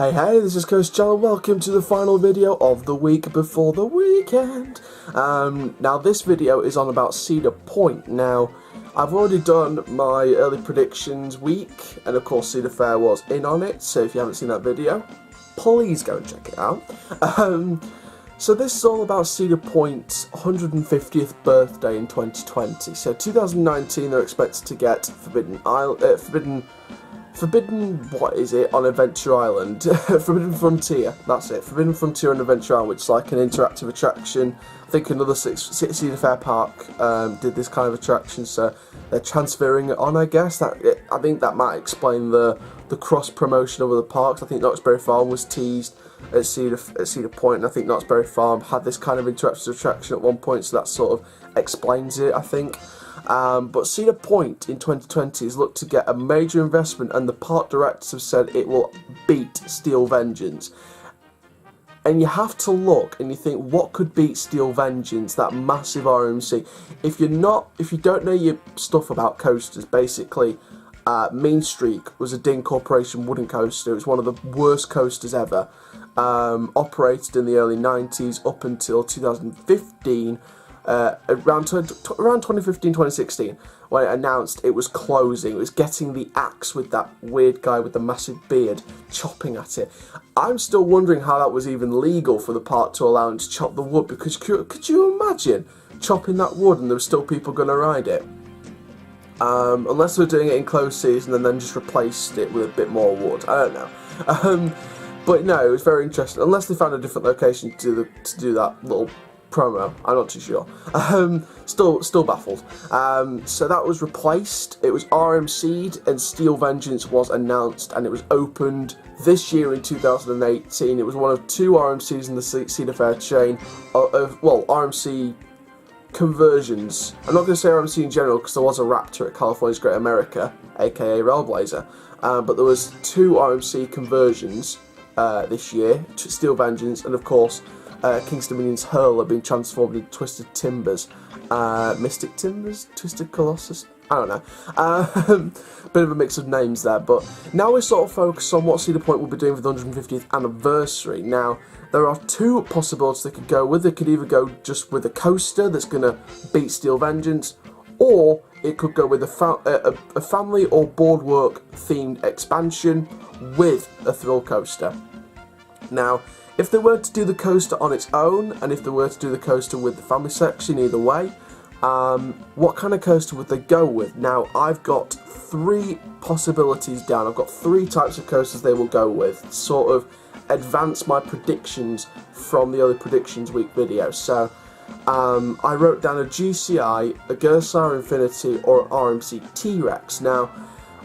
Hey, this is Coach John and welcome to the final video of the week before the weekend. Now this video is on about Cedar Point. Now, I've already done my early predictions week, and of course Cedar Fair was in on it, so if you haven't seen that video, please go and check it out. So this is all about Cedar Point's 150th birthday in 2020. So 2019 they're expected to get Forbidden, what is it, on Adventure Island? Forbidden Frontier, that's it. Forbidden Frontier on Adventure Island, which is like an interactive attraction. I think another Cedar Fair park did this kind of attraction, so they're transferring it on, I guess. I think that might explain the cross-promotion of the parks. I think Knott's Berry Farm was teased at Cedar Point, and I think Knott's Berry Farm had this kind of interactive attraction at one point, so that sort of explains it, I think. But Cedar Point in 2020 is looked to get a major investment, and the park directors have said it will beat Steel Vengeance. And you have to look and you think, what could beat Steel Vengeance, that massive RMC? If you don't know your stuff about coasters, basically, Mean Streak was a Ding Corporation wooden coaster. It was one of the worst coasters ever. Operated in the early 90s up until 2015. Around 2015-2016, when it announced it was closing. It was getting the axe with that weird guy with the massive beard chopping at it. I'm still wondering how that was even legal for the park to allow him to chop the wood, because could you imagine chopping that wood and there were still people going to ride it? Unless they were doing it in closed season and then just replaced it with a bit more wood. I don't know. But no, it was very interesting. Unless they found a different location to do that little promo, I'm not too sure. Still baffled. So that was replaced. It was RMC'd, and Steel Vengeance was announced, and it was opened this year in 2018. It was one of two RMCs in the Cedar Fair chain well, RMC conversions. I'm not going to say RMC in general because there was a Raptor at California's Great America, aka Railblazer, but there was two RMC conversions this year, Steel Vengeance, and of course King's Dominion's Hurl have been transformed into Twisted Timbers. Mystic Timbers? Twisted Colossus? I don't know. Bit of a mix of names there, but now we're sort of focused on what Cedar Point will be doing for the 150th anniversary. Now, there are two possibilities they could go with. They could either go just with a coaster that's going to beat Steel Vengeance, or it could go with a family or boardwalk themed expansion with a thrill coaster. Now, if they were to do the coaster on its own, and if they were to do the coaster with the family section, either way, what kind of coaster would they go with? Now, I've got three possibilities down. I've got three types of coasters they will go with, sort of advance my predictions from the early predictions week video. So, I wrote down a GCI, a Gersar Infinity, or an RMC T-Rex. Now,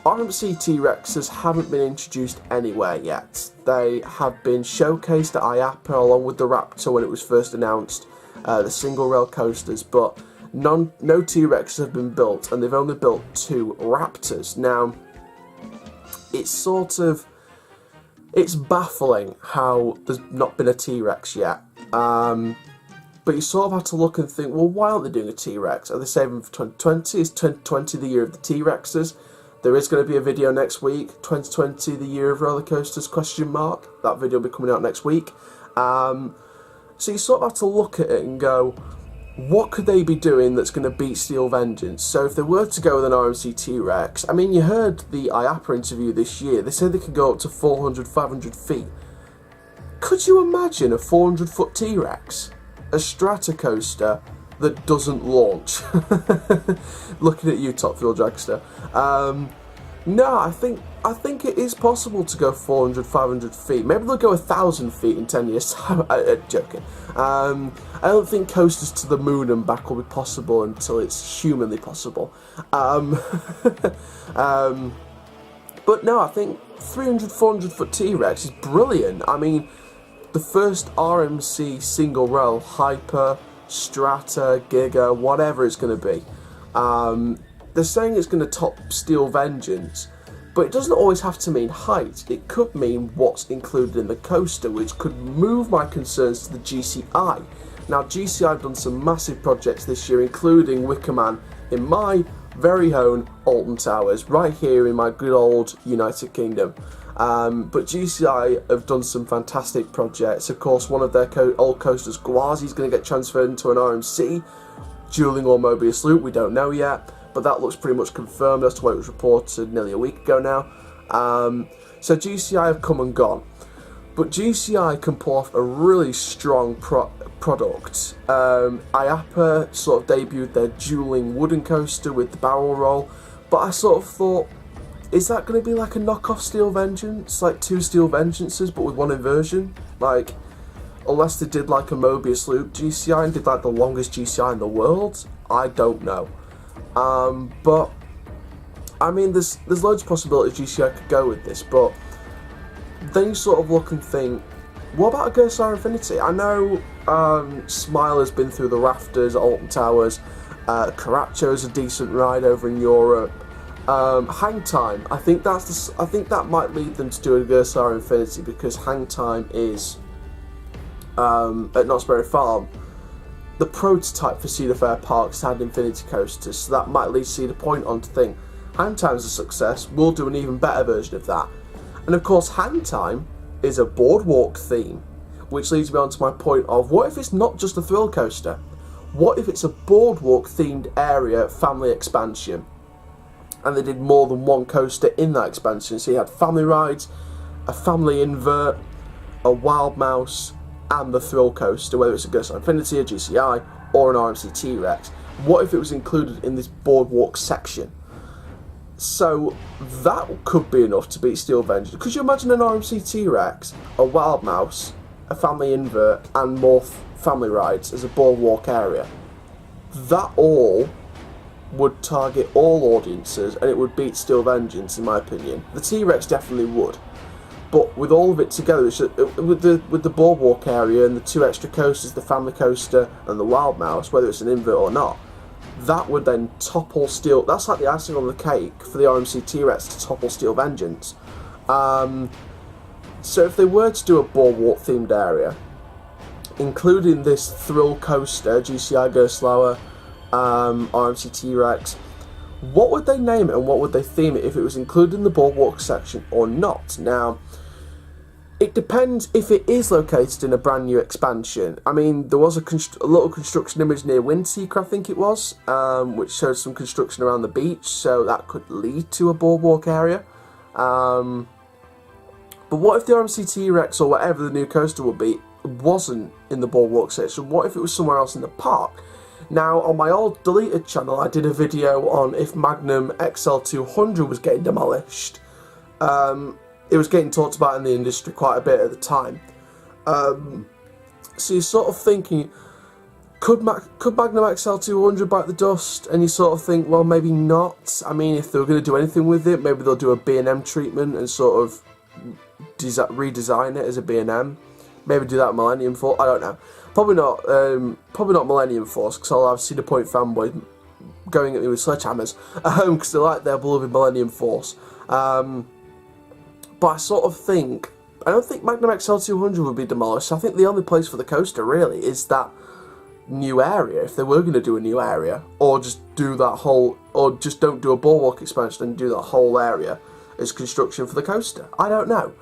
RMC T-Rexes haven't been introduced anywhere yet. They have been showcased at IAAPA along with the Raptor when it was first announced, the single rail coasters, but no T-Rexes have been built, and they've only built two Raptors. Now, it's baffling how there's not been a T-Rex yet. But you sort of have to look and think, well, why aren't they doing a T-Rex? Are they saving for 2020? Is 2020 the year of the T-Rexes? There is going to be a video next week, 2020, the year of roller coasters, question mark. That video will be coming out next week. So you sort of have to look at it and go, what could they be doing that's going to beat Steel Vengeance? So if they were to go with an RMC T-Rex, I mean, you heard the IAAPA interview this year. They said they could go up to 400, 500 feet. Could you imagine a 400-foot T-Rex? A Stratocoaster that doesn't launch. Looking at you, Top Fuel Dragster. No, I think it is possible to go 400, 500 feet. Maybe they'll go 1,000 feet in 10 years' time. Joking. I don't think coasters to the moon and back will be possible until it's humanly possible. But no, I think 300, 400 foot T-Rex is brilliant. I mean, the first RMC single rail Hyper, Strata, Giga, whatever it's going to be. They're saying it's going to top Steel Vengeance, but it doesn't always have to mean height. It could mean what's included in the coaster, which could move my concerns to the GCI. Now, GCI have done some massive projects this year, including Wicker Man, in my very own Alton Towers, right here in my good old United Kingdom. But GCI have done some fantastic projects. Of course, one of their old coasters, Gwazi, is going to get transferred into an RMC. Dueling or Mobius Loop, we don't know yet, but that looks pretty much confirmed as to what it was reported nearly a week ago now. So GCI have come and gone. But GCI can pull off a really strong product. IAPA sort of debuted their dueling wooden coaster with the barrel roll, but I sort of thought, is that going to be like a knockoff Steel Vengeance? Like two Steel Vengeances, but with one inversion? Like, unless they did like a Mobius Loop GCI and did like the longest GCI in the world? I don't know. But, I mean, there's loads of possibilities GCI could go with this, but then you sort of look and think, what about a Gersar Infinity? I know Smile has been through the rafters at Alton Towers. Caracho is a decent ride over in Europe. Hang Time, I think that might lead them to do a Gersar Infinity, because Hang Time is at Knott's Berry Farm the prototype for Cedar Fair Park's had Infinity coasters, so that might lead Cedar Point on to think Hang Time's a success, we'll do an even better version of that. And of course, Hang Time is a boardwalk theme, which leads me on to my point of, what if it's not just a thrill coaster? What if it's a boardwalk themed area family expansion? And they did more than one coaster in that expansion. So you had family rides, a family invert, a Wild Mouse, and the thrill coaster, whether it's a Gersar Infinity, a GCI, or an RMC T-Rex. What if it was included in this boardwalk section? So that could be enough to beat Steel Vengeance. Could you imagine an RMC T-Rex, a Wild Mouse, a family invert, and more family rides as a boardwalk area? That all would target all audiences, and it would beat Steel Vengeance, in my opinion. The T-Rex definitely would, but with all of it together, with the boardwalk area and the two extra coasters, the family coaster and the Wild Mouse, whether it's an invert or not, that would then topple Steel. That's like the icing on the cake for the RMC T-Rex to topple Steel Vengeance. So if they were to do a boardwalk themed area, including this thrill coaster, GCI Gerstlauer, RMC T-Rex, what would they name it and what would they theme it if it was included in the boardwalk section or not? Now, it depends if it is located in a brand new expansion. I mean, there was a little construction image near Windseeker, I think it was, which showed some construction around the beach, so that could lead to a boardwalk area. But what if the RMC T-Rex or whatever the new coaster would be wasn't in the boardwalk section? What if it was somewhere else in the park? Now, on my old deleted channel, I did a video on if Magnum XL200 was getting demolished. It was getting talked about in the industry quite a bit at the time. So you're sort of thinking, could Magnum XL200 bite the dust? And you sort of think, well, maybe not. I mean, if they were going to do anything with it, maybe they'll do a B&M treatment and sort of redesign it as a B&M. Maybe do that at Millennium Force. I don't know. Probably not Millennium Force, because I'll have Cedar Point fanboys going at me with sledgehammers, because they like their beloved Millennium Force. But I sort of think, I don't think Magnum XL200 would be demolished. I think the only place for the coaster really is that new area, if they were going to do a new area, or just do that whole, or just don't do a boardwalk expansion and do that whole area as construction for the coaster. I don't know.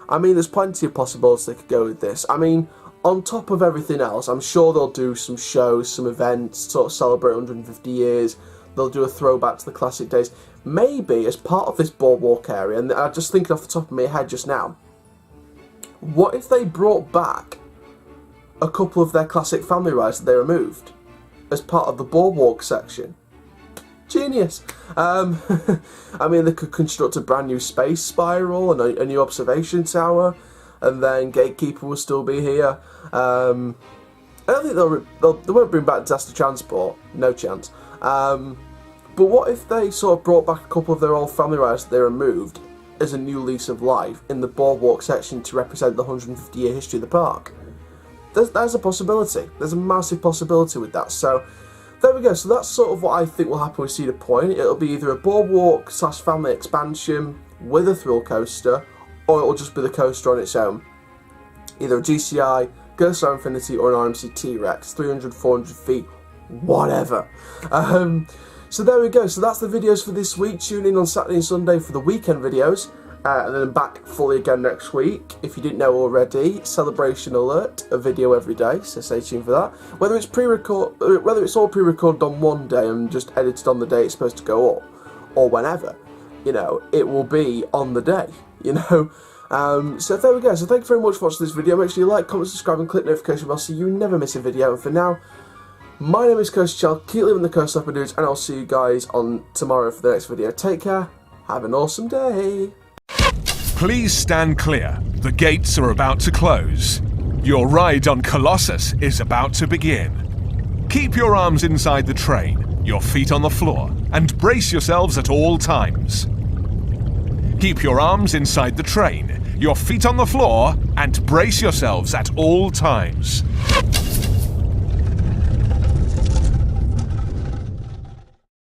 I mean, there's plenty of possibilities they could go with this. I mean, on top of everything else, I'm sure they'll do some shows, some events, sort of celebrate 150 years. They'll do a throwback to the classic days. Maybe as part of this boardwalk area, and I'm just thinking off the top of my head just now, what if they brought back a couple of their classic family rides that they removed as part of the boardwalk section? Genius. I mean, they could construct a brand new space spiral and a new observation tower, and then Gatekeeper will still be here. I don't think they won't bring back Disaster Transport, no chance. But what if they sort of brought back a couple of their old family rides that they removed as a new lease of life in the boardwalk section to represent the 150-year history of the park? There's a possibility. There's a massive possibility with that. So there we go. So that's sort of what I think will happen with Cedar Point. It'll be either a boardwalk / family expansion with a thrill coaster, or it'll just be the coaster on its own. Either a GCI, Gersar Infinity, or an RMC T-Rex, 300, 400 feet, whatever. So there we go. So that's the videos for this week. Tune in on Saturday and Sunday for the weekend videos. And then back fully again next week. If you didn't know already, Celebration Alert, a video every day, so stay tuned for that. Whether it's all pre-recorded on one day and just edited on the day it's supposed to go up, or whenever, you know, it will be on the day, you know. So there we go. So thank you very much for watching this video. Make sure you like, comment, subscribe and click the notification bell so you never miss a video. And for now, my name is Coast Chell. Keep living the coast up, dudes, and I'll see you guys on tomorrow for the next video. Take care. Have an awesome day. Please stand clear. The gates are about to close. Your ride on Colossus is about to begin. Keep your arms inside the train, your feet on the floor, and brace yourselves at all times. Keep your arms inside the train, your feet on the floor, and brace yourselves at all times.